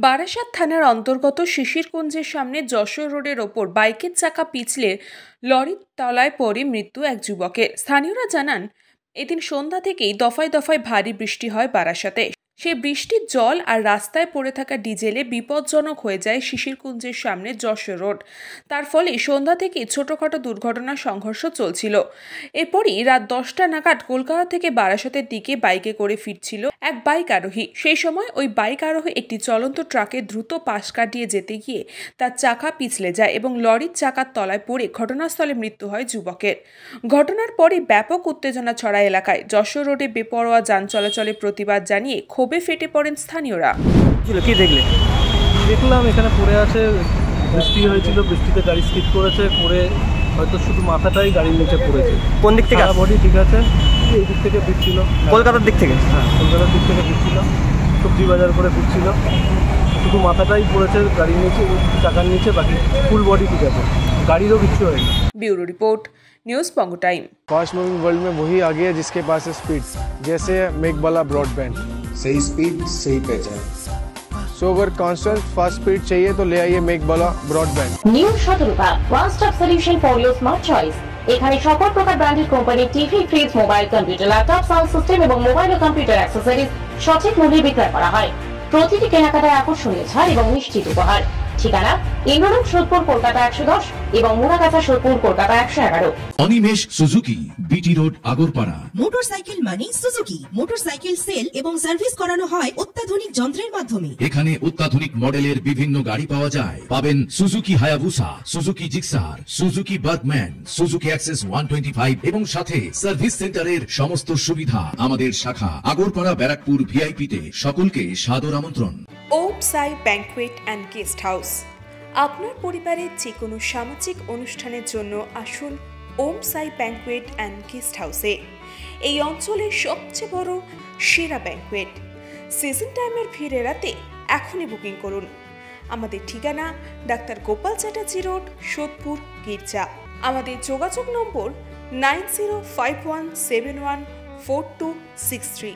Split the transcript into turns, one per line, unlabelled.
বারাসাত থানার অন্তর্গত শিশিরকুঞ্জের সামনে যশোর রোডের ওপর বাইকের চাকা পিছলে লরির তলায় পড়ে মৃত্যু এক যুবকের। স্থানীয়রা জানান, এদিন সন্ধ্যা থেকেই দফায় দফায় ভারী বৃষ্টি হয় বারাসাতে। সেই বৃষ্টির জল আর রাস্তায় পড়ে থাকা ডিজেলে বিপজ্জনক হয়ে যায় শিশিরকুঞ্জের সামনে যশোর রোড। তার ফলে সন্ধ্যা থেকেই ছোটখাটো দুর্ঘটনা সংঘর্ষ চলছিল। এরপরই রাত 10টা নাগাদ কলকাতা থেকে বারাসাতের দিকে বাইকে করে ফিরছিল এক বাইক আরোহী। সেই সময় ওই বাইক আরোহী একটি চলন্ত ট্রাকে দ্রুত পাশ কাটিয়ে যেতে গিয়ে তার চাকা পিছলে যায় এবং লরির চাকার তলায় পড়ে ঘটনাস্থলে মৃত্যু হয় যুবকের। ঘটনার পরই ব্যাপক উত্তেজনা ছড়ায় এলাকায়। যশোর রোডে বেপরোয়া যান চলাচলে প্রতিবাদ জানিয়ে ক্ষোভে ফেটে পড়েন স্থানীয়রা।
কি দেখলাম এখানে পড়ে আছে, বৃষ্টি হয়েছিল, বৃষ্টিতে গাড়ি স্কিড করেছে, পড়ে হয়তো শুধু মাথাটাই গাড়ির নিচে পড়েছে।
কোন দিক থেকে?
বডি ঠিক আছে, এই দিক থেকে ফিরছিল,
কলকাতার দিক থেকে।
হ্যাঁ, কলকাতার দিক থেকে ফিরছিল, সবজি বাজার করে ফিরছিল, শুধু মাথাটাই পড়েছে গাড়ির নিচে, চাকার নিচে, বাকি ফুল বডি ঠিক আছে, গাড়িরও কিছু হয়নি।
Bureau report, news Pongo time.
Fast moving world में वही आगे है जिसके पास है स्पीड, जैसे मेघबाला ब्रॉडबैंड।
सही स्पीड सही पहचान।
सो अगर कांस्टेंट फास्ट स्पीड चाहिए तो ले आइए Meghbala broadband.
New Shatarupa one stop solution for your smart choice. এখানে সকল প্রকার ব্র্যান্ডেড কোম্পানির TV, fridge, mobile, computer, laptop, sound system এবং মোবাইল ও কম্পিউটার অ্যাক্সেসরিজ সঠিক মূল্যে বিক্রয় করা হয়। প্রতিটি কেনাকাটায় আকর্ষণীয় ছাড় এবং নিশ্চিত উপহার। ঠিকানা ইন্দ্রনগর, সোদপুর, কলকাতা 110 এবং Muragachha, Sodepur, Kolkata 111।
Animesh Suzuki, BT road, Agarpara.
Motorcycle মানে সুজুকি। মোটরসাইকেল সেল এবং সার্ভিস করানো হয় অত্যাধুনিক যন্ত্রের মাধ্যমে।
এখানে অত্যাধুনিক মডেলের বিভিন্ন গাড়ি পাওয়া যায়। পাবেন Suzuki Hayabusa, Suzuki Gixxer, Suzuki Bergman, Suzuki access 125 এবং সাথে সার্ভিস সেন্টারের সমস্ত সুবিধা। আমাদের শাখা আগরপাড়া, ব্যারাকপুর ভিআইপি তে। সকলকে সাদর আমন্ত্রণ।
ওম সাই ব্যাংকুয়েট অ্যান্ড গেস্ট হাউস। আপনার পরিবারের যে কোনো সামাজিক অনুষ্ঠানের জন্য আসুন ওম সাই ব্যাংকুয়েট অ্যান্ড গেস্ট হাউসে। এই অঞ্চলের সবচেয়ে বড় সেরা ব্যাংকুয়েট। সিজন টাইমের ভিড় এড়াতে এখনই বুকিং করুন। আমাদের ঠিকানা ডাক্তার গোপাল চ্যাটার্জি রোড, সোদপুর, গির্জা। আমাদের যোগাযোগ নম্বর 9051714263।